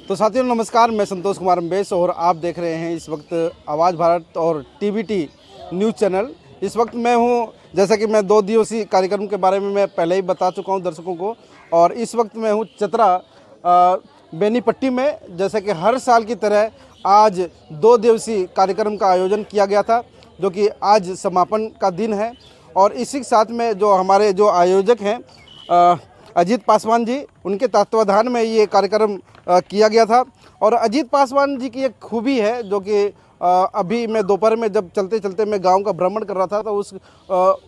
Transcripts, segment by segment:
तो साथियों नमस्कार, मैं संतोष कुमार अम्बेश और आप देख रहे हैं इस वक्त आवाज़ भारत और टीवीटी न्यूज़ चैनल। इस वक्त मैं हूं, जैसा कि मैं 2 दिवसीय कार्यक्रम के बारे में मैं पहले ही बता चुका हूं दर्शकों को, और इस वक्त मैं हूं चतरा बेनीपट्टी में। जैसा कि हर साल की तरह आज 2 दिवसीय कार्यक्रम का आयोजन किया गया था, जो कि आज समापन का दिन है। और इसी के साथ में जो हमारे जो आयोजक हैं अजीत पासवान जी, उनके तत्वाधान में ये कार्यक्रम किया गया था। और अजीत पासवान जी की एक खूबी है, जो कि अभी मैं दोपहर में जब चलते चलते मैं गांव का भ्रमण कर रहा था, तो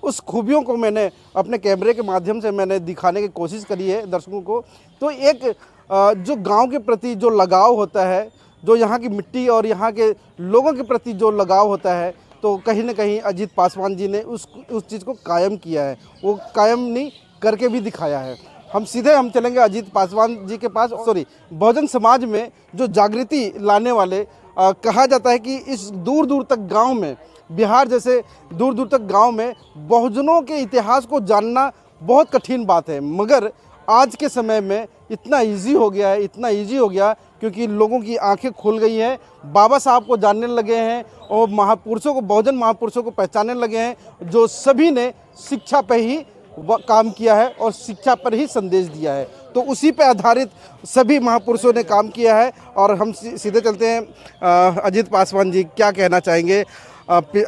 उस खूबियों को मैंने अपने कैमरे के माध्यम से मैंने दिखाने की कोशिश करी है दर्शकों को। तो एक जो गांव के प्रति जो लगाव होता है, जो यहाँ की मिट्टी और यहाँ के लोगों के प्रति जो लगाव होता है, तो कहीं ना कहीं अजीत पासवान जी ने उस चीज़ को कायम किया है, वो कायम नहीं करके भी दिखाया है। हम चलेंगे अजीत पासवान जी के पास। बहुजन समाज में जो जागृति लाने वाले कहा जाता है कि इस दूर दूर तक गांव में, बिहार जैसे दूर दूर तक गांव में बहुजनों के इतिहास को जानना बहुत कठिन बात है, मगर आज के समय में इतना इजी हो गया क्योंकि लोगों की आंखें खुल गई हैं, बाबा साहब को जानने लगे हैं और महापुरुषों को, बहुजन महापुरुषों को पहचानने लगे हैं, जो सभी ने शिक्षा पर ही काम किया है और शिक्षा पर ही संदेश दिया है। तो उसी पे आधारित सभी महापुरुषों ने काम किया है। और हम सीधे चलते हैं। अजीत पासवान जी क्या कहना चाहेंगे?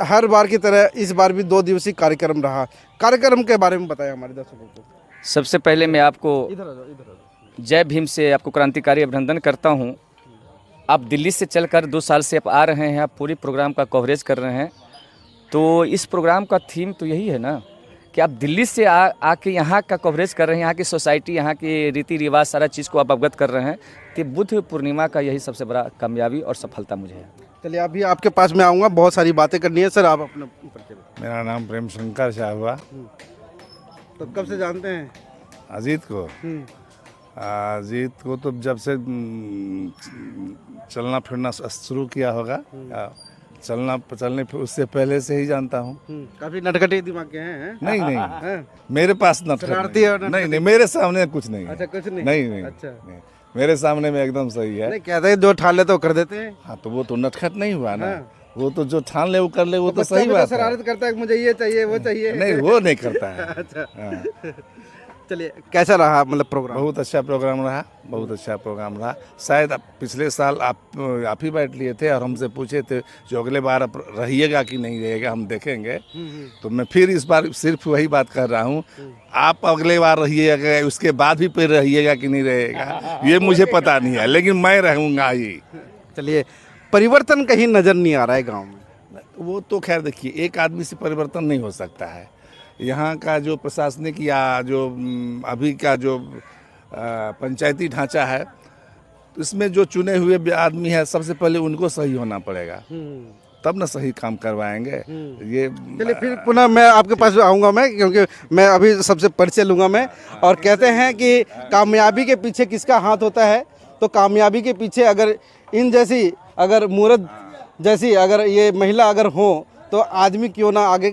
हर बार की तरह इस बार भी 2 दिवसीय कार्यक्रम रहा, कार्यक्रम के बारे में बताएं हमारे दर्शकों को। सबसे पहले मैं आपको जय भीम से आपको क्रांतिकारी अभिनंदन करता हूं। आप दिल्ली से चलकर 2 साल से आप आ रहे हैं, आप पूरी प्रोग्राम का कवरेज कर रहे हैं। तो इस प्रोग्राम का थीम तो यही है ना कि आप दिल्ली से आके यहाँ का कवरेज कर रहे हैं, यहाँ की सोसाइटी, यहाँ के रीति रिवाज, सारा चीज़ को आप अवगत कर रहे हैं। तो बुद्ध पूर्णिमा का यही सबसे बड़ा कामयाबी और सफलता मुझे है। चलिए अभी आपके पास में आऊँगा, बहुत सारी बातें करनी है। सर आप अपने परिचय। मेरा नाम प्रेम शंकर शाह हुआ। तो कब से जानते हैं अजीत को? अजीत को तो जब से चलना फिरना शुरू किया होगा, चलने उससे पहले से ही जानता हूँ। काफी नटखटे दिमाग के हैं। नहीं मेरे पास नहीं, मेरे सामने कुछ नहीं। अच्छा, कुछ नहीं। नहीं। अच्छा नहीं, मेरे सामने में एकदम सही है। नहीं, कहते हैं जो ठान ले तो कर देते हैं। हाँ, तो वो तो नटखट नहीं हुआ ना। वो तो जो ठान ले वो कर ले, वो तो सही बात है। शरारत करता है, मुझे ये चाहिए वो चाहिए। नहीं, वो नहीं करता है। अच्छा चलिए, कैसा रहा मतलब प्रोग्राम? बहुत अच्छा प्रोग्राम रहा। शायद पिछले साल आप ही बैठ लिए थे और हमसे पूछे थे जो अगले बार आप रहिएगा कि नहीं रहिएगा, हम देखेंगे। तो मैं फिर इस बार सिर्फ वही बात कर रहा हूँ, आप अगले बार रहिएगा, उसके बाद भी फिर रहिएगा कि नहीं रहेगा ये मुझे पता नहीं है, लेकिन मैं रहूँगा ही। चलिए, परिवर्तन कहीं नज़र नहीं आ रहा है गाँव में? वो तो खैर देखिए, एक आदमी से परिवर्तन नहीं हो सकता है। यहाँ का जो प्रशासनिक या जो अभी का जो पंचायती ढांचा है, इसमें जो चुने हुए आदमी है, सबसे पहले उनको सही होना पड़ेगा, तब ना सही काम करवाएंगे। ये चलिए फिर पुनः मैं आपके पास आऊँगा मैं, क्योंकि मैं अभी सबसे परिचय लूँगा मैं। और कहते हैं कि कामयाबी के पीछे किसका हाथ होता है, तो कामयाबी के पीछे अगर इन जैसी, अगर मूरत जैसी अगर ये महिला अगर हो, तो आदमी क्यों ना आगे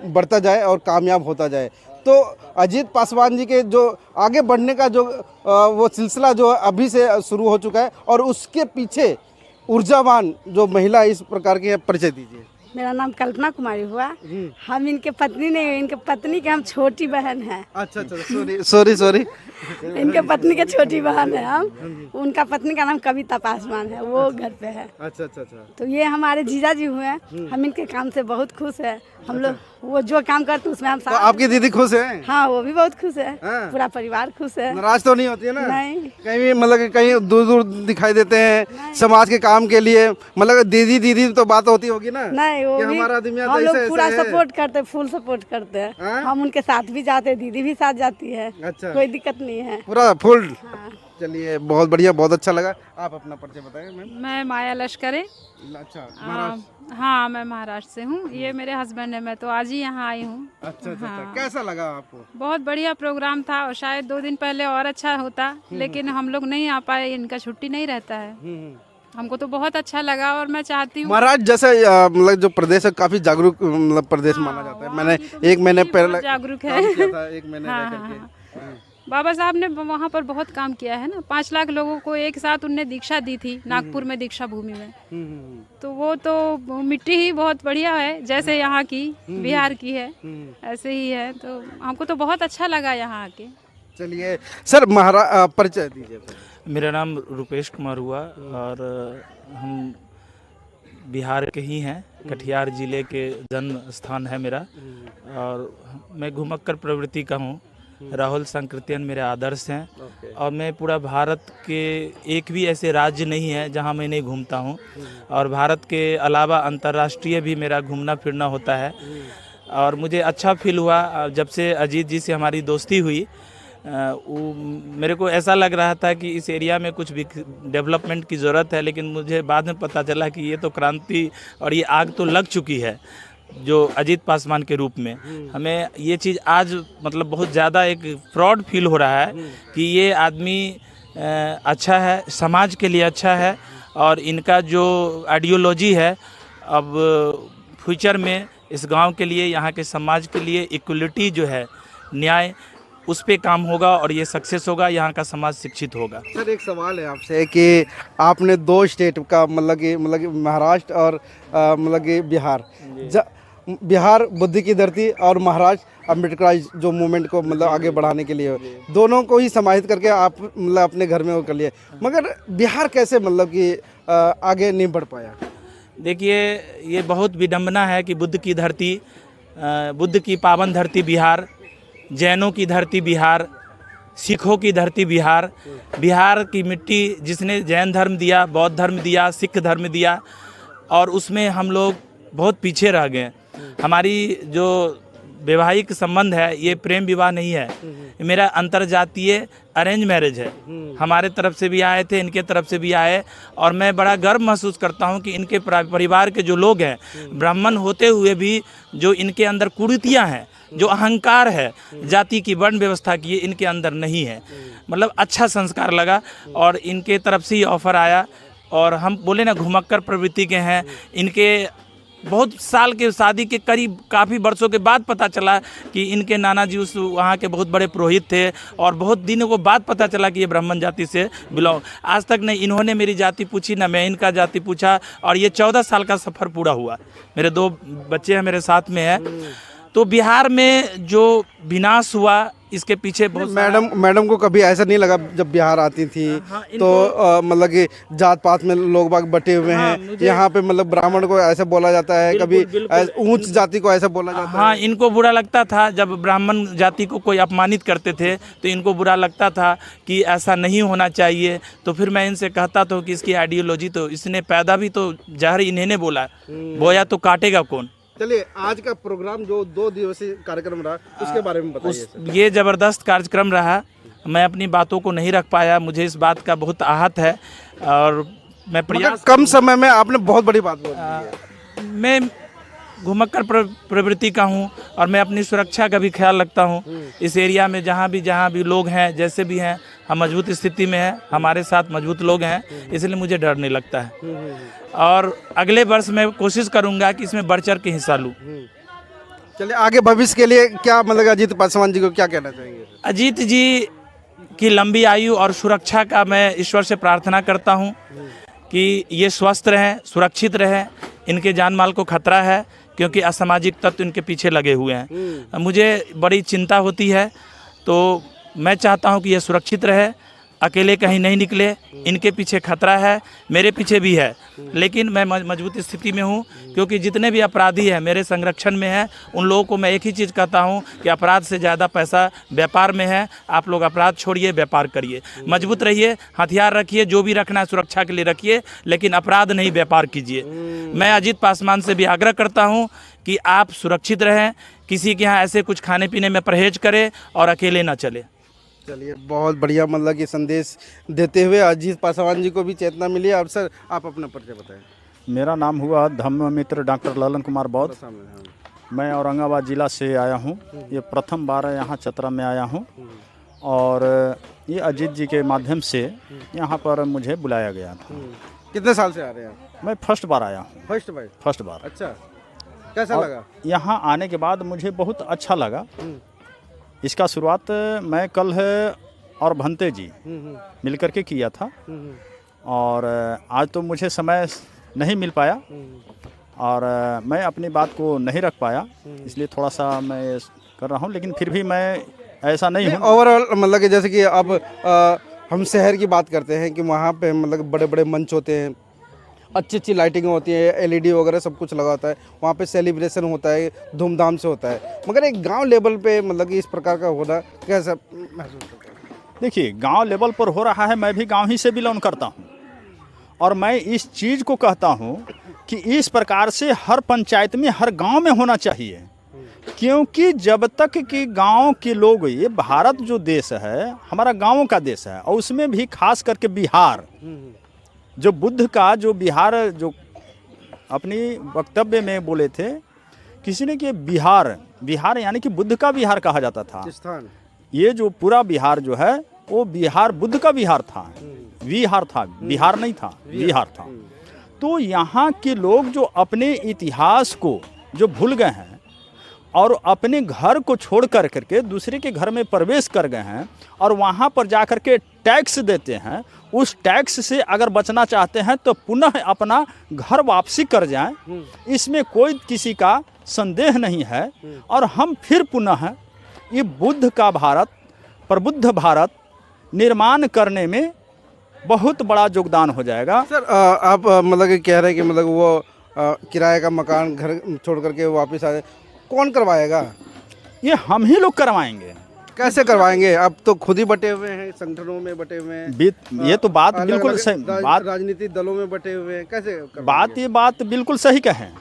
बढ़ता जाए और कामयाब होता जाए। तो अजीत पासवान जी के जो आगे बढ़ने का जो वो सिलसिला जो अभी से शुरू हो चुका है, और उसके पीछे ऊर्जावान जो महिला इस प्रकार की है, परिचय दीजिए। मेरा नाम कल्पना कुमारी हुआ। हम इनके पत्नी नहीं हुई, इनके पत्नी के हम छोटी बहन हैं। अच्छा, सॉरी इनके पत्नी के छोटी बहन है हम। उनका पत्नी का नाम कविता पासवान है, वो घर पे है। अच्छा। तो ये हमारे जीजा जी हुए हैं। हम इनके काम से बहुत खुश है। हम लोग वो जो काम करते उसमें हम साथ। तो आपकी दीदी खुश है? हाँ, वो भी बहुत खुश है। पूरा परिवार खुश है। नाराज तो नहीं होती है ना? नहीं। कहीं भी मतलब कहीं दूर दूर दिखाई देते हैं समाज के काम के लिए, मतलब दीदी तो बात होती होगी ना? नहीं, वो भी हमारा आदमी हम लोग पूरा सपोर्ट करते, फुल सपोर्ट करते हैं। हम उनके साथ भी जाते हैं, दीदी भी साथ जाती है। अच्छा, कोई दिक्कत नहीं है, पूरा फुल। चलिए, बहुत बढ़िया, बहुत अच्छा लगा। आप अपना परिचय बताएं मैम। मैं माया लश्करे। अच्छा, महाराष्ट्र? हाँ, मैं महाराष्ट्र से हूँ। ये मेरे हस्बैंड है, मैं तो आज ही यहाँ आई हूँ। अच्छा। कैसा लगा आपको? बहुत बढ़िया प्रोग्राम था, और शायद 2 दिन पहले और अच्छा होता, लेकिन हम लोग नहीं आ पाए, इनका छुट्टी नहीं रहता है। हमको तो बहुत अच्छा लगा, और मैं चाहती हूँ महाराष्ट्र जैसे मतलब जो प्रदेश है, काफी जागरूक मतलब प्रदेश माना जाता है। मैंने 1 महीने पहले जागरूक है। एक महीने बाबा साहब ने वहाँ पर बहुत काम किया है ना। 5 लाख लोगों को एक साथ उनने दीक्षा दी थी नागपुर में, दीक्षा भूमि में। तो वो तो मिट्टी ही बहुत बढ़िया है, जैसे यहाँ की बिहार की है ऐसे ही है। तो हमको तो बहुत अच्छा लगा यहाँ आके। चलिए सर, परिचय दीजिए। मेरा नाम रुपेश कुमार हुआ और हम बिहार के ही हैं। कटिहार जिले के जन्म स्थान है मेरा और मैं घुमक्कर प्रवृत्ति का हूँ। राहुल संकृत्यन मेरे आदर्श हैं और मैं पूरा भारत के एक भी ऐसे राज्य नहीं है जहाँ मैं नहीं घूमता हूँ और भारत के अलावा अंतर्राष्ट्रीय भी मेरा घूमना फिरना होता है। और मुझे अच्छा फील हुआ जब से अजीत जी से हमारी दोस्ती हुई। मेरे को ऐसा लग रहा था कि इस एरिया में कुछ भी डेवलपमेंट की ज़रूरत है, लेकिन मुझे बाद में पता चला कि ये तो क्रांति और ये आग तो लग चुकी है जो अजीत पासवान के रूप में। हमें ये चीज़ आज मतलब बहुत ज़्यादा एक प्राउड फील हो रहा है कि ये आदमी अच्छा है, समाज के लिए अच्छा है और इनका जो आइडियोलॉजी है अब फ्यूचर में इस गांव के लिए, यहाँ के समाज के लिए इक्वलिटी जो है, न्याय, उस पे काम होगा और ये सक्सेस होगा, यहाँ का समाज शिक्षित होगा। सर एक सवाल है आपसे कि आपने 2 स्टेट का मतलब कि महाराष्ट्र और मतलब कि बिहार बुद्धि की धरती और महाराष्ट्र अम्बेडकराइज जो मूवमेंट को मतलब आगे बढ़ाने के लिए दोनों को ही समाहित करके आप मतलब अपने घर में वो कर लिए, मगर बिहार कैसे मतलब कि आगे नहीं बढ़ पाया? देखिए ये बहुत विडंबना है कि बुद्ध की धरती, बुद्ध की पावन धरती बिहार, जैनों की धरती बिहार, सिखों की धरती बिहार, बिहार की मिट्टी जिसने जैन धर्म दिया, बौद्ध धर्म दिया, सिख धर्म दिया और उसमें हम लोग बहुत पीछे रह गए। हमारी जो वैवाहिक संबंध है ये प्रेम विवाह नहीं है, मेरा अंतरजातीय अरेंज मैरिज है। हमारे तरफ से भी आए थे, इनके तरफ से भी आए और मैं बड़ा गर्व महसूस करता हूं कि इनके परिवार के जो लोग हैं, ब्राह्मण होते हुए भी जो इनके अंदर कुरीतियां हैं, जो अहंकार है, जाति की वर्ण व्यवस्था की, इनके अंदर नहीं है। मतलब अच्छा संस्कार लगा और इनके तरफ से ही ऑफर आया और हम बोले ना घुमक्कर प्रवृत्ति के हैं। इनके बहुत साल के शादी के करीब काफ़ी वर्षों के बाद पता चला कि इनके नाना जी उस वहाँ के बहुत बड़े पुरोहित थे और बहुत दिनों को बाद पता चला कि ये ब्राह्मण जाति से बिलोंग। आज तक नहीं इन्होंने मेरी जाति पूछी ना मैं इनका जाति पूछा और ये 14 साल का सफ़र पूरा हुआ। मेरे 2 बच्चे हैं मेरे साथ में है। तो बिहार में जो विनाश हुआ इसके पीछे बहुत मैडम को कभी ऐसा नहीं लगा जब बिहार आती थी तो मतलब कि जात पात में लोग बाग बटे हुए हैं, यहाँ पे मतलब ब्राह्मण को ऐसा बोला जाता है, कभी ऊंच जाति को ऐसा बोला जाता है? हाँ, इनको बुरा लगता था जब ब्राह्मण जाति को कोई अपमानित करते थे तो इनको बुरा लगता था कि ऐसा नहीं होना चाहिए। तो फिर मैं इनसे कहता था कि इसकी आइडियोलॉजी तो इसने पैदा भी तो जहर इन्हें बोला, बोया तो काटेगा कौन। चलिए आज का प्रोग्राम जो 2 दिवसीय कार्यक्रम रहा उसके बारे में बताइए। ये ज़बरदस्त कार्यक्रम रहा, मैं अपनी बातों को नहीं रख पाया, मुझे इस बात का बहुत आहत है और मैं प्रयास कम समय में आपने बहुत बड़ी बात बोली। मैं घुमक्कर प्रवृत्ति का हूँ और मैं अपनी सुरक्षा का भी ख्याल रखता हूँ। इस एरिया में जहाँ भी लोग हैं, जैसे भी हैं, हम मजबूत स्थिति में हैं, हमारे साथ मजबूत लोग हैं, इसलिए मुझे डर नहीं लगता है और अगले वर्ष मैं कोशिश करूँगा कि इसमें बढ़ चढ़ के हिस्सा लूँ। चलिए आगे भविष्य के लिए क्या मतलब अजीत पासवान जी को क्या कहना चाहेंगे? अजीत जी की लंबी आयु और सुरक्षा का मैं ईश्वर से प्रार्थना करता हूँ कि ये स्वस्थ रहें, सुरक्षित रहें। इनके जान माल को खतरा है क्योंकि असामाजिक तत्व इनके पीछे लगे हुए हैं। मुझे बड़ी चिंता होती है, तो मैं चाहता हूं कि ये सुरक्षित रहे, अकेले कहीं नहीं निकले। इनके पीछे खतरा है, मेरे पीछे भी है, लेकिन मैं मजबूत स्थिति में हूं क्योंकि जितने भी अपराधी हैं मेरे संरक्षण में हैं। उन लोगों को मैं एक ही चीज़ कहता हूं कि अपराध से ज़्यादा पैसा व्यापार में है। आप लोग अपराध छोड़िए, व्यापार करिए, मजबूत रहिए, हथियार रखिए, जो भी रखना है सुरक्षा के लिए रखिए, लेकिन अपराध नहीं, व्यापार कीजिए। मैं अजीत पासवान से भी आग्रह करता हूँ कि आप सुरक्षित रहें, किसी के यहाँ ऐसे कुछ खाने पीने में परहेज करें और अकेले ना चले। चलिए बहुत बढ़िया मतलब कि संदेश देते हुए अजीत पासवान जी को भी चेतना मिली। अब सर आप अपना परिचय बताएं। मेरा नाम हुआ धम्म मित्र डॉक्टर ललन कुमार बौद्ध। मैं औरंगाबाद ज़िला से आया हूँ। ये प्रथम बार यहाँ चतरा में आया हूँ और ये अजीत जी के माध्यम से यहाँ पर मुझे बुलाया गया था। कितने साल से आ रहे हैं? मैं फर्स्ट बार आया हूँ। फर्स्ट बार। अच्छा, कैसा लगा? यहाँ आने के बाद मुझे बहुत अच्छा लगा इसका शुरुआत मैं कल और भंते जी मिलकर के किया था, और आज तो मुझे समय नहीं मिल पाया और मैं अपनी बात को नहीं रख पाया, इसलिए थोड़ा सा मैं कर रहा हूँ। लेकिन फिर भी मैं ऐसा नहीं हूँ। ओवरऑल मतलब कि जैसे कि अब हम शहर की बात करते हैं कि वहाँ पे मतलब बड़े बड़े मंच होते हैं, अच्छी अच्छी लाइटिंग होती है, एलईडी वगैरह सब कुछ लगा होता है, वहाँ पे सेलिब्रेशन होता है, धूमधाम से होता है। मगर एक गांव लेवल पे मतलब कि इस प्रकार का होना कैसा महसूस होता है? देखिए, गांव लेवल पर हो रहा है, मैं भी गांव ही से बिलोंग करता हूं, और मैं इस चीज़ को कहता हूं कि इस प्रकार से हर पंचायत में, हर गांव में होना चाहिए। क्योंकि जब तक कि गांव के लोग, ये भारत जो देश है हमारा गाँवों का देश है, और उसमें भी खास करके बिहार, जो बुद्ध का जो बिहार जो अपनी वक्तव्य में बोले थे किसी ने कि बिहार यानी कि बुद्ध का बिहार कहा जाता था। स्थान ये जो पूरा बिहार जो है वो बिहार बुद्ध का बिहार था, विहार था, बिहार नहीं था, विहार था। तो यहाँ के लोग जो अपने इतिहास को जो भूल गए हैं और अपने घर को छोड़ कर करके दूसरे के घर में प्रवेश कर गए हैं और वहाँ पर जा कर के टैक्स देते हैं, उस टैक्स से अगर बचना चाहते हैं तो पुनः अपना घर वापसी कर जाएं, इसमें कोई किसी का संदेह नहीं है। और हम फिर पुनः ये बुद्ध का भारत, प्रबुद्ध भारत निर्माण करने में बहुत बड़ा योगदान हो जाएगा। सर आप मतलब कि कह रहे हैं कि मतलब वो किराए का मकान घर छोड़ करके वापस आ जाए, कौन करवाएगा? ये हम ही लोग करवाएंगे। कैसे करवाएंगे? अब तो खुद ही बटे हुए हैं, संगठनों में बटे हुए हैं, ये तो बात अलग बिल्कुल अलग सही बात, राजनीतिक दलों में बटे हुए हैं, कैसे करवाएंगे? ये बात बिल्कुल सही कहें।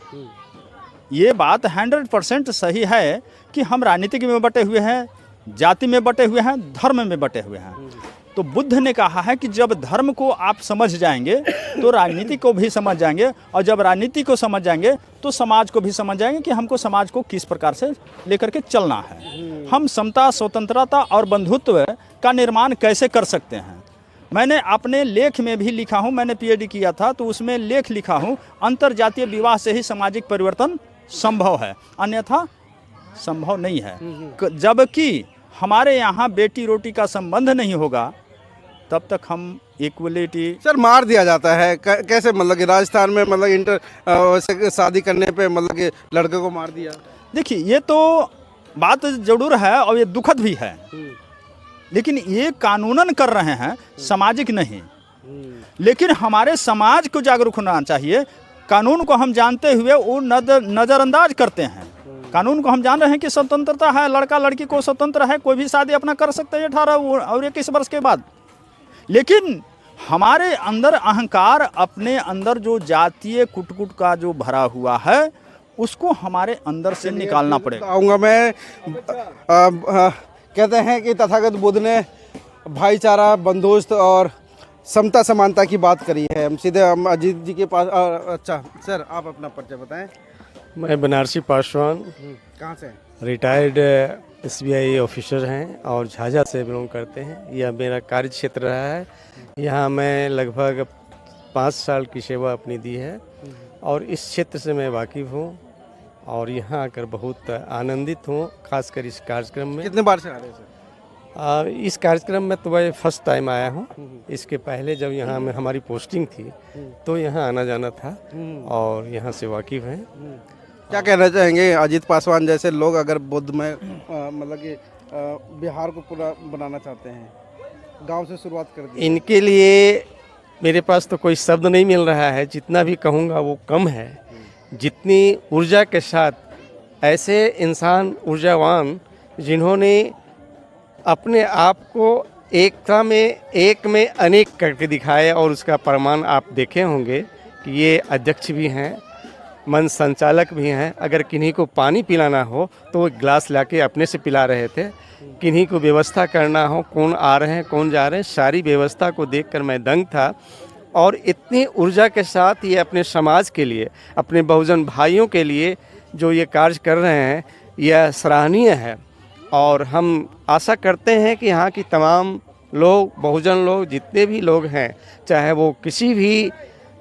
ये बात 100% सही है कि हम राजनीतिक में बटे हुए हैं, जाति में बटे हुए हैं, धर्म में बटे हुए हैं। तो बुद्ध ने कहा है कि जब धर्म को आप समझ जाएंगे तो राजनीति को भी समझ जाएंगे, और जब राजनीति को समझ जाएंगे तो समाज को भी समझ जाएंगे कि हमको समाज को किस प्रकार से लेकर के चलना है। हम समता, स्वतंत्रता और बंधुत्व का निर्माण कैसे कर सकते हैं। मैंने अपने लेख में भी लिखा हूँ, मैंने पीएचडी किया था तो उसमें लेख लिखा हूँ, अंतरजातीय विवाह से ही सामाजिक परिवर्तन संभव है, अन्यथा संभव नहीं है। जबकि हमारे यहाँ बेटी रोटी का संबंध नहीं होगा तब तक हम इक्वलिटी। सर मार दिया जाता है कैसे? मतलब कि राजस्थान में मतलब शादी करने पे मतलब कि लड़के को मार दिया। देखिए, ये तो बात जरूर है और ये दुखद भी है, लेकिन ये कानूनन कर रहे हैं, सामाजिक नहीं। लेकिन हमारे समाज को जागरूक होना चाहिए। कानून को हम जानते हुए वो नज़रअंदाज करते हैं। कानून को हम जान रहे हैं कि स्वतंत्रता है, लड़का लड़की को स्वतंत्र है, कोई भी शादी अपना कर सकते हैं 18 और 21 वर्ष के बाद। लेकिन हमारे अंदर अहंकार, अपने अंदर जो जातीय कुट का जो भरा हुआ है उसको हमारे अंदर से निकालना पड़ेगा। आऊँगा मैं। कहते हैं कि तथागत बुद्ध ने भाईचारा, बंधुत्व और समता समानता की बात करी है। हम सीधे अजीत जी के पास। अच्छा सर, आप अपना परिचय बताएं। मैं बनारसी पासवान, कहाँ से? रिटायर्ड SBI ऑफिसर हैं और झाझा से बिलोंग करते हैं। यह मेरा कार्य क्षेत्र रहा है। यहाँ मैं लगभग 5 साल की सेवा अपनी दी है और इस क्षेत्र से मैं वाकिफ़ हूँ और यहाँ आकर बहुत आनंदित हूँ, खासकर इस कार्यक्रम में। कितने बार से आ रहे हैं सर? इस कार्यक्रम में तो मैं फर्स्ट टाइम आया हूँ। इसके पहले जब यहाँ में हमारी पोस्टिंग थी तो यहाँ आना जाना था और यहाँ से वाकिफ़ हैं। क्या कहना चाहेंगे अजीत पासवान जैसे लोग अगर बुद्ध में मतलब कि बिहार को पूरा बनाना चाहते हैं, गांव से शुरुआत कर दी? इनके लिए मेरे पास तो कोई शब्द नहीं मिल रहा है, जितना भी कहूँगा वो कम है। जितनी ऊर्जा के साथ ऐसे इंसान ऊर्जावान जिन्होंने अपने आप को एकता में, एक में अनेक करके दिखाए और उसका प्रमाण आप देखे होंगे कि ये अध्यक्ष भी हैं, मन संचालक भी हैं। अगर किन्हीं को पानी पिलाना हो तो वो गिलास लाके अपने से पिला रहे थे। किन्हीं को व्यवस्था करना हो, कौन आ रहे हैं कौन जा रहे हैं, सारी व्यवस्था को देखकर मैं दंग था। और इतनी ऊर्जा के साथ ये अपने समाज के लिए, अपने बहुजन भाइयों के लिए जो ये कार्य कर रहे हैं, यह सराहनीय है। और हम आशा करते हैं कि यहाँ की तमाम लोग, बहुजन लोग, जितने भी लोग हैं, चाहे वो किसी भी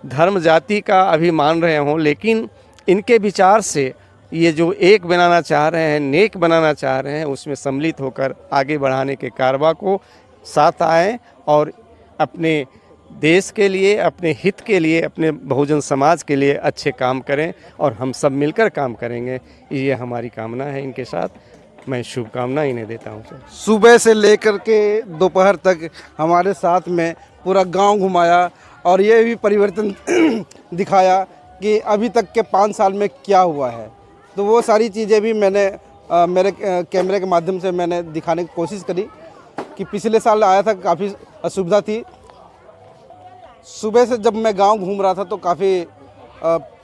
धर्म जाति का अभी मान रहे हों, लेकिन इनके विचार से ये जो एक बनाना चाह रहे हैं, नेक बनाना चाह रहे हैं, उसमें सम्मिलित होकर आगे बढ़ाने के कारवा को साथ आएँ और अपने देश के लिए, अपने हित के लिए, अपने बहुजन समाज के लिए अच्छे काम करें और हम सब मिलकर काम करेंगे। ये हमारी कामना है इनके साथ। मैं शुभकामना इन्हें देता हूँ सर। सुबह से लेकर के दोपहर तक हमारे साथ में पूरा गांव घुमाया और ये भी परिवर्तन दिखाया कि अभी तक के 5 साल में क्या हुआ है। तो वो सारी चीज़ें भी मैंने मेरे कैमरे के माध्यम से मैंने दिखाने की कोशिश करी कि पिछले साल आया था, काफ़ी असुविधा थी। सुबह से जब मैं गांव घूम रहा था तो काफ़ी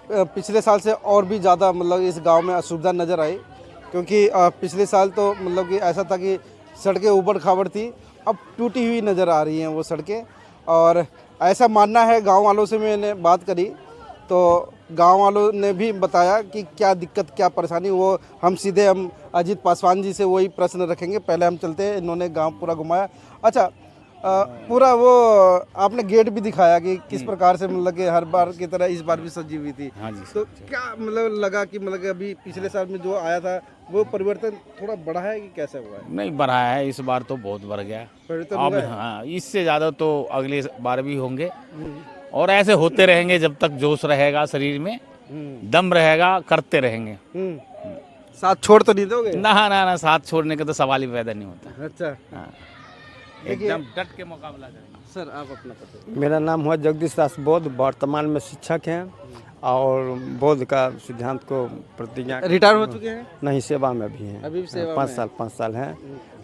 पिछले साल से और भी ज़्यादा मतलब इस गांव में असुविधा नज़र आई, क्योंकि पिछले साल तो मतलब कि ऐसा था कि सड़कें ऊबड़ खाबड़ थी, अब टूटी हुई नज़र आ रही हैं वो सड़कें। और ऐसा मानना है, गांव वालों से मैंने बात करी तो गांव वालों ने भी बताया कि क्या दिक्कत क्या परेशानी, वो हम सीधे अजीत पासवान जी से वही प्रश्न रखेंगे। पहले हम चलते हैं, इन्होंने गांव पूरा घुमाया। अच्छा, पूरा वो आपने गेट भी दिखाया कि किस प्रकार से मतलब कि हर बार की तरह इस बार भी सजी हुई थी। हाँ जी। तो क्या मतलब लगा कि मतलब कि अभी पिछले साल में जो आया था वो परिवर्तन थोड़ा बढ़ा है कि कैसे हुआ है? नहीं बढ़ा है, इस बार तो बहुत बढ़ गया परिवर्तन अब। हुआ है? हाँ, इससे ज़्यादा तो अगले बार भी होंगे और ऐसे होते रहेंगे जब तक जोश रहेगा शरीर में, दम रहेगा, करते रहेंगे। साथ छोड़ तो नहीं दोगे? ना, साथ छोड़ने का तो सवाल ही पैदा नहीं होता। अच्छा, हाँ, एकदम डट के मुकाबला करेंगे। सर आप अपना पता। मेरा नाम हुआ जगदीश दास बौद्ध, वर्तमान में शिक्षक हैं और बौद्ध का सिद्धांत को प्रतिज्ञा। रिटायर हो चुके हैं? नहीं, सेवा में भी हैं। अभी भी सेवा में 5 साल हैं।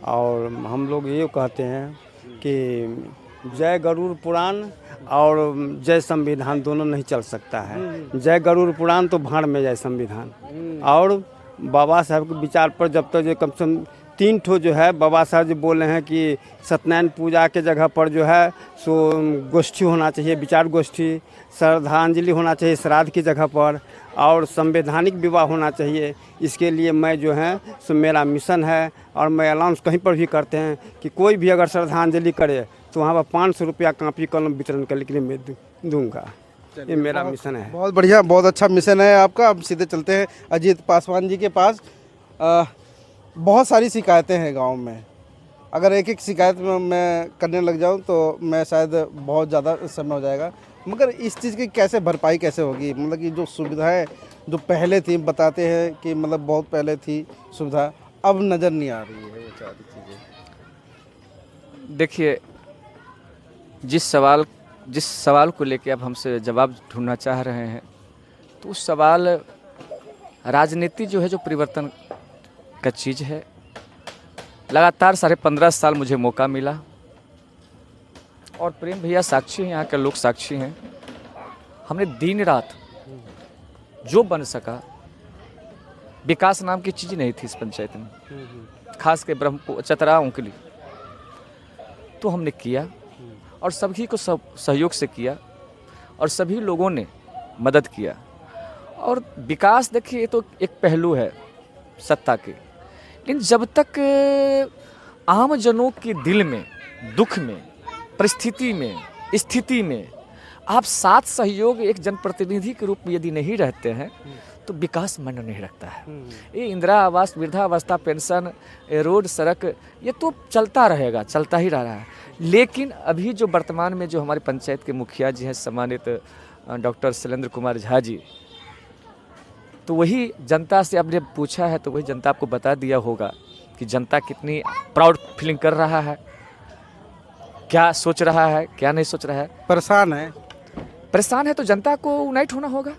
और हम लोग ये कहते हैं कि जय गरुड़ पुराण और जय संविधान दोनों नहीं चल सकता है। जय गरुड़ पुराण तो भाड़ में जाए संविधान। और बाबा साहब के विचार पर जब तक जो कम से कम 3 ठो जो है बाबा साहब जो बोल रहे हैं कि सत्यनारायण पूजा के जगह पर जो है सो गोष्ठी होना चाहिए, विचार गोष्ठी, श्रद्धांजलि होना चाहिए श्राद्ध की जगह पर, और संवैधानिक विवाह होना चाहिए। इसके लिए मैं जो है सो मेरा मिशन है और मैं अनाउंस कहीं पर भी करते हैं कि कोई भी अगर श्रद्धांजलि करे तो वहाँ पर 500 रुपया कापी कलम वितरण करने के लिए मैं दूँगा। ये मेरा मिशन है। बहुत बढ़िया, बहुत अच्छा मिशन है आपका। अब सीधे चलते हैं अजीत पासवान जी के पास। बहुत सारी शिकायतें हैं गांव में। अगर एक एक शिकायत में मैं करने लग जाऊं तो मैं शायद बहुत ज़्यादा समय हो जाएगा, मगर इस चीज़ की कैसे भरपाई कैसे होगी? मतलब कि जो सुविधाएं जो पहले थी, बताते हैं कि मतलब बहुत पहले थी सुविधा, अब नज़र नहीं आ रही है वो सारी चीज़ें। देखिए, जिस सवाल को लेके अब हमसे जवाब ढूंढना चाह रहे हैं, तो उस सवाल राजनीति जो है जो परिवर्तन का चीज़ है। लगातार 15.5 साल मुझे मौका मिला और प्रेम भैया साक्षी हैं, यहाँ के लोग साक्षी हैं। हमने दिन रात जो बन सका, विकास नाम की चीज़ नहीं थी इस पंचायत में, खास के ब्रह्मपुर चतरा उंकली, तो हमने किया और सभी को सहयोग से किया और सभी लोगों ने मदद किया। और विकास देखिए, ये तो एक पहलू है सत्ता के, लेकिन जब तक आम जनों के दिल में, दुख में, परिस्थिति में, स्थिति में आप साथ सहयोग एक जनप्रतिनिधि के रूप में यदि नहीं रहते हैं तो विकास मायने नहीं रखता है। ये इंदिरा आवास, वृद्धावस्था पेंशन, रोड, सड़क, ये तो चलता रहेगा, चलता ही रहा है। लेकिन अभी जो वर्तमान में जो हमारे पंचायत के मुखिया जी हैं, सम्मानित डॉक्टर शैलेंद्र कुमार झा जी, तो वही जनता से आपने पूछा है तो वही जनता आपको बता दिया होगा कि जनता कितनी प्राउड फीलिंग कर रहा है, क्या सोच रहा है, क्या नहीं सोच रहा है। परेशान है तो जनता को यूनाइट होना होगा।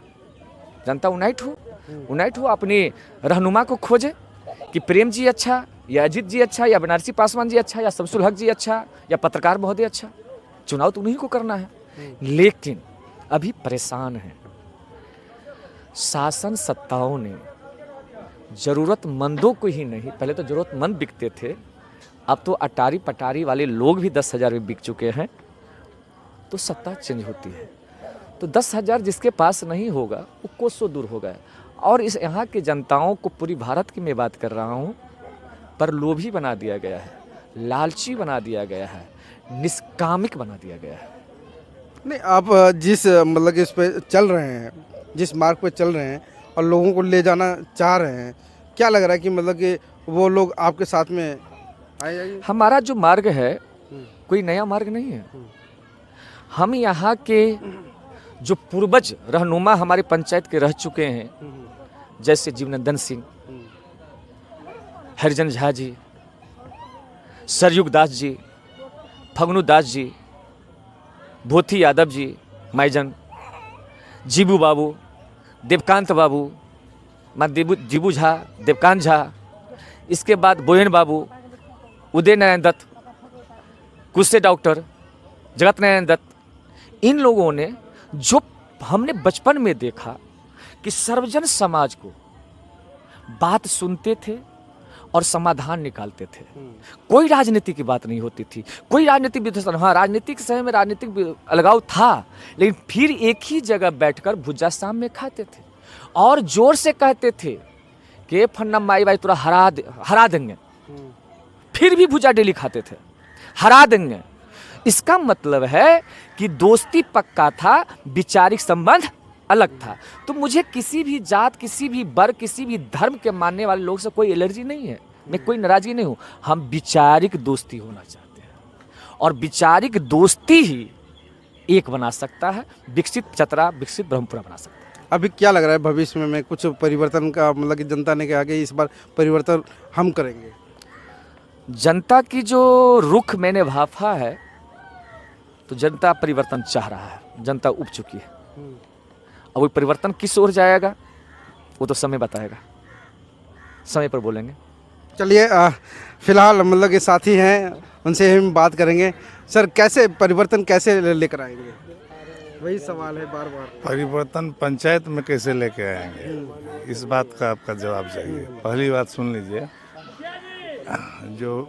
जनता यूनाइट हो, अपनी रहनुमा को खोजे कि प्रेम जी अच्छा, या अजीत जी अच्छा, या बनारसी पासवान जी अच्छा, या शमसुल हक जी अच्छा, या पत्रकार महोदय अच्छा। चुनाव तो उन्हीं को करना है, लेकिन अभी परेशान है। शासन सत्ताओं ने ज़रूरतमंदों को ही नहीं, पहले तो ज़रूरतमंद बिकते थे, अब तो अटारी पटारी वाले लोग भी 10,000 में बिक चुके हैं। तो सत्ता चेंज होती है तो 10,000 जिसके पास नहीं होगा वो कोसों दूर होगा। और इस यहाँ के जनताओं को, पूरी भारत की मैं बात कर रहा हूँ, पर लोभी बना दिया गया है, लालची बना दिया गया है, निष्कामिक बना दिया गया है। नहीं, आप जिस मतलब कि इस पे चल रहे हैं, जिस मार्ग पे चल रहे हैं, और लोगों को ले जाना चाह रहे हैं। क्या लग रहा है कि मतलब कि वो लोग आपके साथ में आए? हमारा जो मार्ग है कोई नया मार्ग नहीं है। हम यहाँ के जो पूर्वज रहनुमा हमारे पंचायत के रह चुके हैं, जैसे जीवनंदन सिंह, हरिजन झा जी, सरयुग दास जी, फगनू दास जी, भोथी यादव जी, माइजन, जीबू बाबू, देवकांत बाबू, माँ जीबू झा, देवकांत झा, इसके बाद बोयन बाबू, उदय नारायण दत्त, कुस्से डॉक्टर, जगत नारायण दत्त, इन लोगों ने जो हमने बचपन में देखा कि सर्वजन समाज को बात सुनते थे और समाधान निकालते थे। कोई राजनीति की बात नहीं होती थी, कोई राजनीतिक विध्वंस। हाँ, राजनीतिक समय में राजनीतिक अलगाव था, लेकिन फिर एक ही जगह बैठकर भुजा शाम में खाते थे और जोर से कहते थे कि फन्ना माई भाई तुरा हरा देंगे। फिर भी भुजा डेली खाते थे, हरा देंगे। इसका मतलब है कि दोस्ती पक्का था, विचारिक संबंध अलग था। तो मुझे किसी भी जात, किसी भी वर्ग, किसी भी धर्म के मानने वाले लोग से कोई एलर्जी नहीं है, मैं कोई नाराजगी नहीं हूँ। हम विचारिक दोस्ती होना चाहते हैं और विचारिक दोस्ती ही एक बना सकता है, विकसित चतरा, विकसित ब्रह्मपुरा बना सकता है। अभी क्या लग रहा है भविष्य में कुछ परिवर्तन का, मतलब कि जनता ने कहा कि इस बार परिवर्तन हम करेंगे? जनता की जो रुख मैंने भाफा है तो जनता परिवर्तन चाह रहा है, जनता उब चुकी है। अब वो परिवर्तन किस ओर जाएगा वो तो समय बताएगा, समय पर बोलेंगे। चलिए, फिलहाल मतलब के साथी हैं, उनसे हम बात करेंगे। सर, कैसे परिवर्तन कैसे लेकर आएंगे? वही सवाल है बार बार। परिवर्तन पंचायत में कैसे लेके आएंगे, इस बात का आपका जवाब चाहिए। पहली बात सुन लीजिए, जो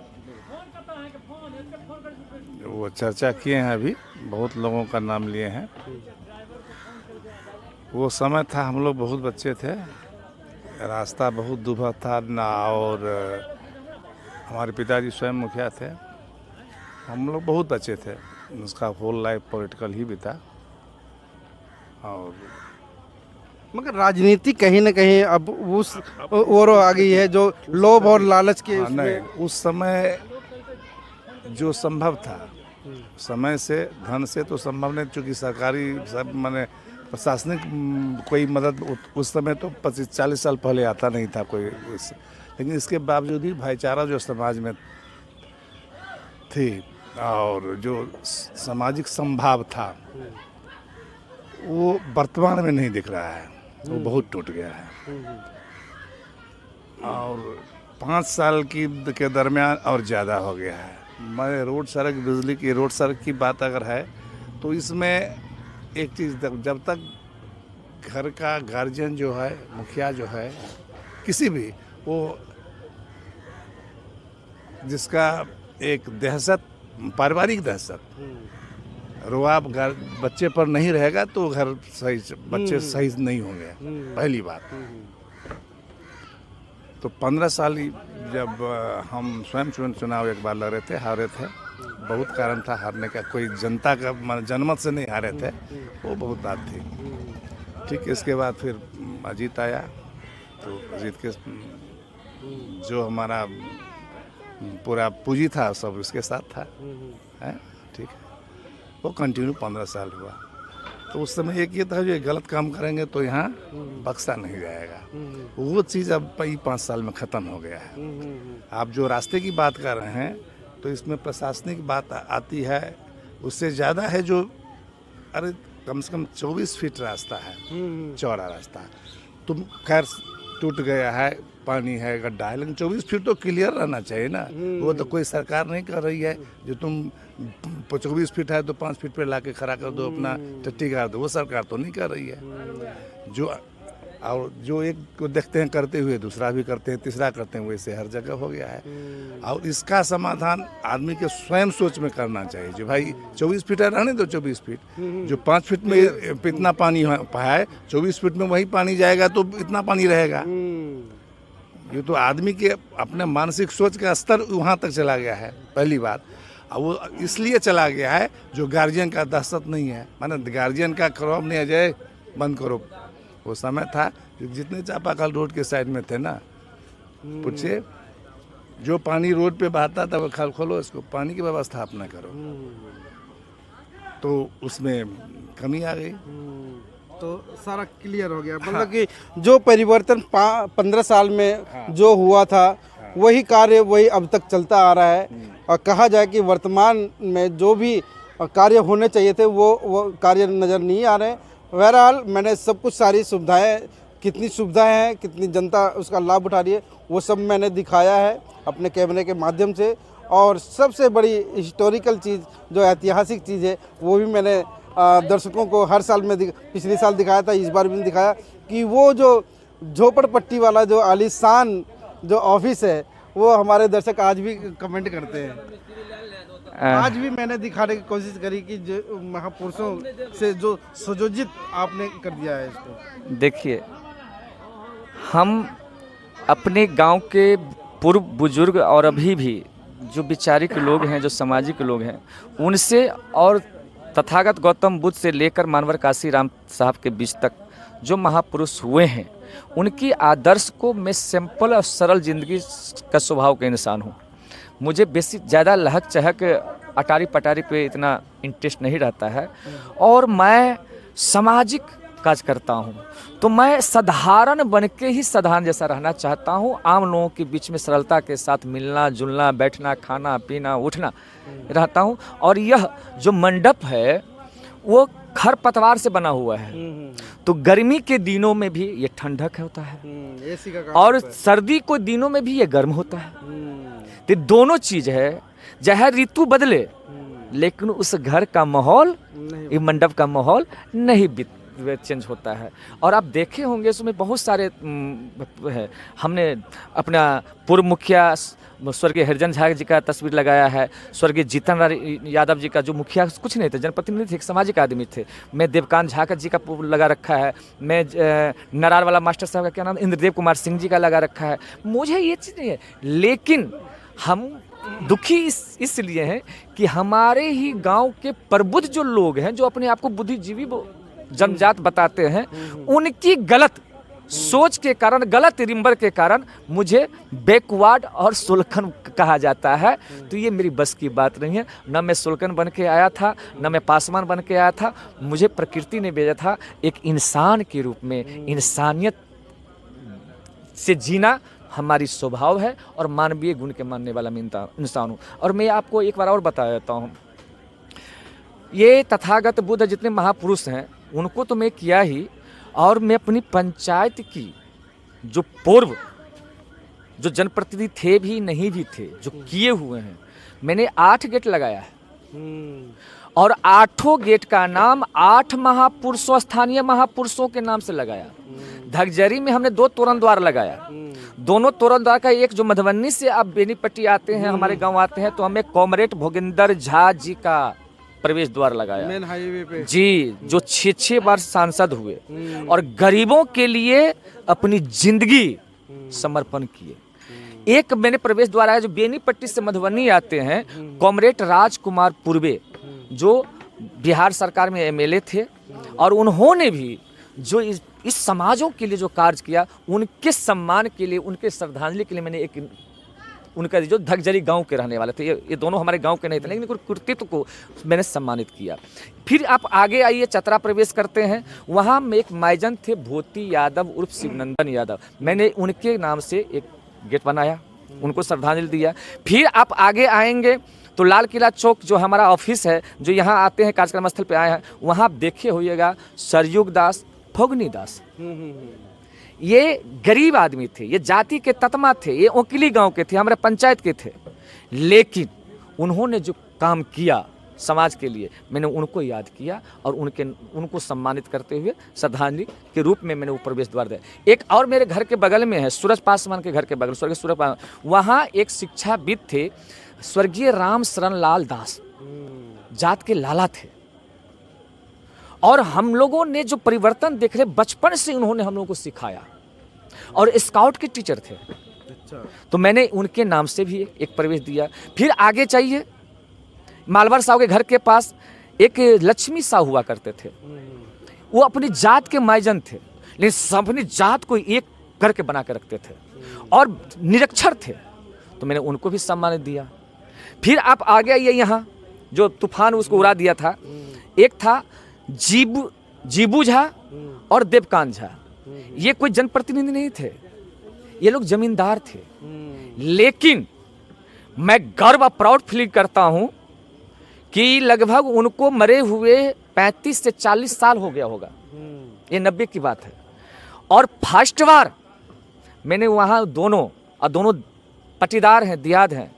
वो चर्चा किए हैं, अभी बहुत लोगों का नाम लिए हैं। वो समय था, हम लोग बहुत बच्चे थे, रास्ता बहुत दुभर था ना, और हमारे पिताजी स्वयं मुखिया थे। हम लोग बहुत बच्चे थे, उसका होल लाइफ पॉलिटिकल ही बीता। और मगर राजनीति कहीं ना कहीं अब उस और आ गई है, जो लोभ और लालच के नहीं, उस समय जो संभव था, समय से, धन से तो संभव नहीं, क्योंकि सरकारी सब माने प्रशासनिक कोई मदद उस समय तो 25-40 साल पहले आता नहीं था कोई। लेकिन इसके बावजूद भी भाईचारा जो समाज में थी और जो सामाजिक संभाव था, वो वर्तमान में नहीं दिख रहा है, वो बहुत टूट गया है। और 5 साल के दरमियान और ज़्यादा हो गया है। मैं रोड सड़क, बिजली की रोड सड़क की बात अगर है तो इसमें एक चीज़, जब तक घर का गार्जियन जो है, मुखिया जो है, किसी भी, वो जिसका एक दहशत, पारिवारिक दहशत, रुआब बच्चे पर नहीं रहेगा तो घर सही, बच्चे सही नहीं होंगे, पहली बात। तो 15 साल जब हम स्वयं चुनाव एक बार लड़ रहे थे, हारे थे, बहुत कारण था हारने का, कोई जनता का जनमत से नहीं हारे थे, वो बहुत बात थी। ठीक, इसके बाद फिर अजीत आया, तो अजीत के जो हमारा पूरा पूंजी था सब उसके साथ था, है ठीक है। वो कंटिन्यू 15 साल हुआ। तो उस समय एक ये था, जो गलत काम करेंगे तो यहाँ बख्शा नहीं जाएगा। वो चीज़ अब 5 साल में ख़त्म हो गया है। आप जो रास्ते की बात कर रहे हैं तो इसमें प्रशासनिक बात आती है, उससे ज़्यादा है जो, अरे कम से कम 24 फीट रास्ता है, चौड़ा रास्ता, तुम खैर टूट गया है, पानी है, गड्ढा है, लेकिन 24 फीट तो क्लियर रहना चाहिए ना। वो तो कोई सरकार नहीं कर रही है, जो तुम 24 फीट है तो 5 फीट पे ला के खड़ा कर दो, अपना टट्टी गाड़ दो, वो सरकार तो नहीं कर रही है। जो एक को देखते हैं करते हुए, दूसरा भी करते हैं, तीसरा करते हैं, वैसे हर जगह हो गया है। और इसका समाधान आदमी के स्वयं सोच में करना चाहिए, जो भाई 24 फीट है, रहने दो 24 फीट, जो 5 फीट में इतना पानी है, 24 फीट में वही पानी जाएगा तो इतना पानी रहेगा। ये तो आदमी के अपने मानसिक सोच का स्तर वहाँ तक चला गया है, पहली बात। और वो इसलिए चला गया है जो गार्जियन का दहशत नहीं है, माने गार्जियन का खराब नहीं है, जाए बंद करो, वो समय था कि जितने चापाकल रोड के साइड में थे ना, पूछिए जो पानी रोड पे बहता था वो खाल खोलो, इसको पानी की व्यवस्था अपना करो, तो उसमें कमी आ गई। तो सारा क्लियर हो गया, मतलब कि जो परिवर्तन 15 साल में जो हुआ था वही कार्य वही अब तक चलता आ रहा है। और कहा जाए कि वर्तमान में जो भी कार्य होने चाहिए थे वो कार्य नज़र नहीं आ रहे। बहरहाल मैंने सब कुछ, सारी सुविधाएं, कितनी सुविधाएं हैं, कितनी जनता उसका लाभ उठा रही है, वो सब मैंने दिखाया है अपने कैमरे के माध्यम से। और सबसे बड़ी हिस्टोरिकल चीज़, जो ऐतिहासिक चीज़ है, वो भी मैंने दर्शकों को हर साल में पिछले साल दिखाया था, इस बार भी दिखाया कि वो जो झोपड़पट्टी वाला जो आलीशान जो ऑफिस है, वो हमारे दर्शक आज भी कमेंट करते हैं। आज भी मैंने दिखाने की कोशिश करी कि जो महापुरुषों से जो सुयोजित आपने कर दिया है इसको। देखिए, हम अपने गांव के पूर्व बुजुर्ग और अभी भी जो विचारिक लोग हैं, जो सामाजिक लोग हैं, उनसे और तथागत गौतम बुद्ध से लेकर मानवर काशी राम साहब के बीच तक जो महापुरुष हुए हैं, उनकी आदर्श को मैं सिंपल और सरल ज़िंदगी का स्वभाव का इंसान हूँ। मुझे बेसिक ज़्यादा लहक चहक अटारी पटारी पे इतना इंटरेस्ट नहीं रहता है, और मैं सामाजिक काज करता हूँ, तो मैं साधारण बन के ही साधारण जैसा रहना चाहता हूँ। आम लोगों के बीच में सरलता के साथ मिलना जुलना, बैठना, खाना पीना, उठना रहता हूँ। और यह जो मंडप है वो खरपतवार से बना हुआ है, तो गर्मी के दिनों में भी ये ठंडक होता है, एसी का काम और सर्दी के दिनों में भी ये गर्म होता है। तो दोनों चीज़ है, चाहे ऋतु बदले लेकिन उस घर का माहौल, ये मंडप का माहौल नहीं चेंज होता है। और आप देखे होंगे इसमें बहुत सारे है। हमने अपना पूर्व मुखिया स्वर्गीय हरिजन झा जी का तस्वीर लगाया है, स्वर्गीय जीतन यादव जी का, जो मुखिया कुछ नहीं थे, जनप्रतिनिधि थे, एक सामाजिक आदमी थे। मैं देवकांत झा जी का लगा रखा है, मैं नरार वाला मास्टर साहब का क्या नाम, इंद्रदेव कुमार सिंह जी का लगा रखा है। मुझे ये चीज़ नहीं है, लेकिन हम दुखी इसलिए हैं कि हमारे ही गांव के प्रबुद्ध जो लोग हैं, जो अपने आप को बुद्धिजीवी जनजात बताते हैं, उनकी गलत सोच के कारण, गलत रिंबर के कारण मुझे बैकवर्ड और सुल्कन कहा जाता है। तो ये मेरी बस की बात नहीं है। न मैं सुल्कन बन के आया था, न मैं पासवान बन के आया था। मुझे प्रकृति ने भेजा था एक इंसान के रूप में। इंसानियत से जीना हमारी स्वभाव है और मानवीय गुण के मानने वाला मैं इंसान हूँ। और मैं आपको एक बार और बता देता हूँ, ये तथागत बुद्ध जितने महापुरुष हैं उनको तो मैं किया ही, और मैं अपनी पंचायत की जो पूर्व जो जनप्रतिनिधि थे भी नहीं भी थे, जो किए हुए हैं, मैंने 8 गेट लगाया है। और 8 गेट का नाम 8 महापुरुषों, स्थानीय महापुरुषों के नाम से लगाया। धगजरी में हमने 2 तोरण द्वार लगाया। दोनों तोरण द्वार का एक जो मधुबनी से आप बेनीपट्टी आते हैं, हमारे गांव आते हैं, तो हमें कॉमरेड भोगेंद्र झा जी का प्रवेश द्वार लगाया, मेन हाईवे पे जी, जो 6 बार सांसद हुए और गरीबों के लिए अपनी जिंदगी समर्पण किए। एक मैंने प्रवेश द्वार आया जो बेनीपट्टी से मधुबनी आते हैं, कॉमरेड राजकुमार पूर्वे, जो बिहार सरकार में MLA थे, और उन्होंने भी जो इस समाजों के लिए जो कार्य किया, उनके सम्मान के लिए, उनके श्रद्धांजलि के लिए मैंने एक उनका जो धगजरी गांव के रहने वाले थे, ये दोनों हमारे गांव के नहीं थे, लेकिन कृतित्व को मैंने सम्मानित किया। फिर आप आगे आइए, चतरा प्रवेश करते हैं, वहाँ में एक माइजन थे भोती यादव उर्फ शिवनंदन यादव, मैंने उनके नाम से एक गेट बनाया, उनको श्रद्धांजलि दिया। फिर आप आगे आएंगे तो लाल किला चौक जो हमारा ऑफिस है, जो यहाँ आते हैं कार्यक्रम स्थल पे आए हैं, वहाँ आप देखे होइएगा सरयुग दास, फगनी दास, ये गरीब आदमी थे, ये जाति के ततमा थे, ये ओकिली गांव के थे, हमारे पंचायत के थे, लेकिन उन्होंने जो काम किया समाज के लिए, मैंने उनको याद किया और उनको सम्मानित करते हुए श्रद्धांजलि के रूप में मैंने वो प्रवेश द्वार दिया। एक और मेरे घर के बगल में है, सूरज पासवान के घर के बगल, स्वर्गीय सूरज पासवान, वहाँ एक शिक्षाविद थे, स्वर्गीय राम शरण लाल दास, जात के लाला थे, और हम लोगों ने जो परिवर्तन देख रहे, बचपन से उन्होंने हम लोगों को सिखाया, और स्काउट के टीचर थे। अच्छा। तो मैंने उनके नाम से भी एक प्रवेश दिया। फिर आगे चाहिए, मालवर साहब के घर के पास एक लक्ष्मी साहू हुआ करते थे, वो अपनी जात के माइजन थे, लेकिन सबने जात को एक करके बना के रखते थे और निरक्षर थे, तो मैंने उनको भी सम्मानित दिया। फिर आप आ गया ये यहाँ जो तूफान उसको उड़ा दिया था, एक था जीबू झा और देवकांत झा। ये कोई जनप्रतिनिधि नहीं थे, ये लोग जमींदार थे, लेकिन मैं गर्व और प्राउड फीलिंग करता हूँ कि लगभग उनको मरे हुए 35 से 40 साल हो गया होगा, ये 90 की बात है। और फर्स्ट बार मैंने वहाँ दोनों पटीदार हैं, दियाद हैं,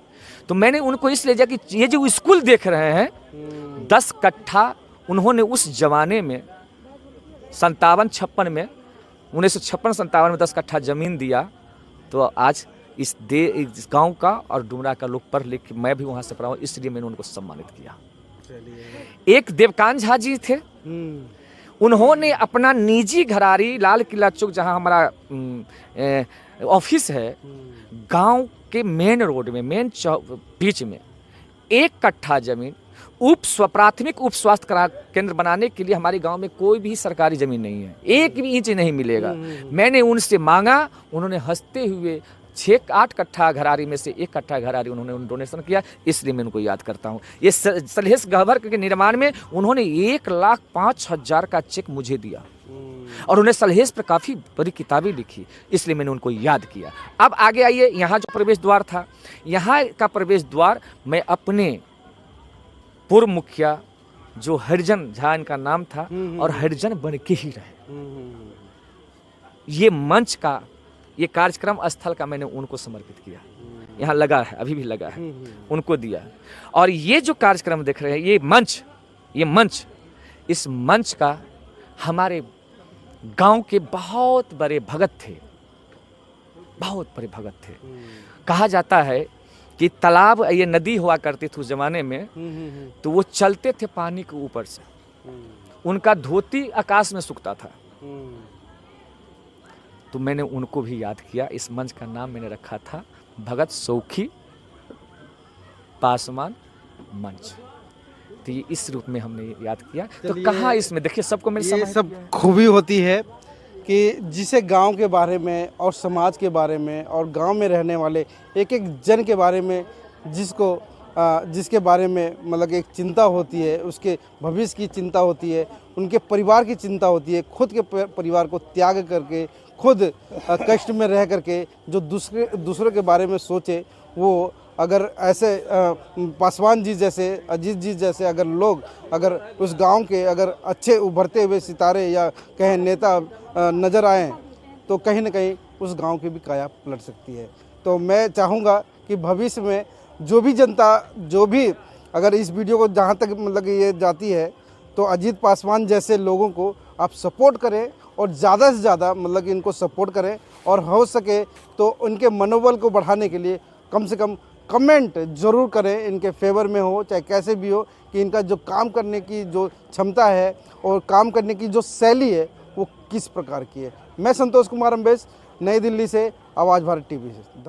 तो मैंने उनको इसलिए जा कि ये जो स्कूल देख रहे हैं 10 कट्ठा उन्होंने उस जमाने में 57-56 में 1956-57 में 10 कट्ठा ज़मीन दिया। तो आज इस गांव का और डुमरा का लोग पढ़ लिख, मैं भी वहाँ से पढ़ा हूँ, इसलिए मैंने उनको सम्मानित किया। एक देवकांत झा जी थे, उन्होंने अपना निजी घरारी लाल किला चौक जहाँ हमारा ऑफिस है, गांव के मेन रोड में, मेन बीच में 1 कट्ठा जमीन प्राथमिक उप स्वास्थ्य केंद्र बनाने के लिए हमारे गांव में कोई भी सरकारी जमीन नहीं है, 1 भी इंच नहीं मिलेगा। मैंने उनसे मांगा, उन्होंने हंसते हुए 6-8 कट्ठा घरारी में से 1 कट्ठा घरारी उन्होंने डोनेशन किया, इसलिए मैं उनको याद करता हूँ। ये सलहेस गहवर के निर्माण में उन्होंने 1,05,000 का चेक मुझे दिया और उन्हें सलहेस पर काफ़ी बड़ी किताबें लिखी, इसलिए मैंने उनको याद किया। अब आगे आइए, यहाँ जो प्रवेश द्वार था, यहाँ का प्रवेश द्वार मैं अपने पूर्व मुखिया जो हरिजन झा इनका नाम था और हरिजन बन के ही रहे, ये मंच का, ये कार्यक्रम स्थल का मैंने उनको समर्पित किया। यहाँ लगा है, अभी भी लगा है, उनको दिया। और ये जो कार्यक्रम देख रहे हैं, ये मंच इस मंच का हमारे गांव के बहुत बड़े भगत थे, बहुत बड़े भगत थे। कहा जाता है कि तालाब, ये नदी हुआ करती थी उस जमाने में, तो वो चलते थे पानी के ऊपर से, उनका धोती आकाश में सूखता था। तो मैंने उनको भी याद किया। इस मंच का नाम मैंने रखा था भगत सौखी पासवान मंच। तो ये इस रूप में हमने याद किया। तो कहाँ इसमें देखिए सबको मेरे ये सब खूबी होती है कि जिसे गांव के बारे में और समाज के बारे में और गांव में रहने वाले एक एक जन के बारे में जिसके बारे में मतलब एक चिंता होती है, उसके भविष्य की चिंता होती है, उनके परिवार की चिंता होती है, खुद के परिवार को त्याग करके, खुद कष्ट में रह करके जो दूसरों के बारे में सोचे, वो अगर ऐसे पासवान जी जैसे, अजीत जी जैसे अगर लोग अगर उस गांव के अगर अच्छे उभरते हुए सितारे या कहें नेता नज़र आएँ, तो कहीं ना कहीं उस गांव की भी काया पलट सकती है। तो मैं चाहूँगा कि भविष्य में जो भी जनता, जो भी अगर इस वीडियो को जहाँ तक मतलब ये जाती है, तो अजीत पासवान जैसे लोगों को आप सपोर्ट करें और ज़्यादा से ज़्यादा मतलब कि इनको सपोर्ट करें, और हो सके तो उनके मनोबल को बढ़ाने के लिए कम से कम कमेंट ज़रूर करें, इनके फेवर में हो चाहे कैसे भी हो, कि इनका जो काम करने की जो क्षमता है और काम करने की जो शैली है वो किस प्रकार की है। मैं संतोष कुमार अम्बेश, नई दिल्ली से, आवाज़ भारत टीवी से।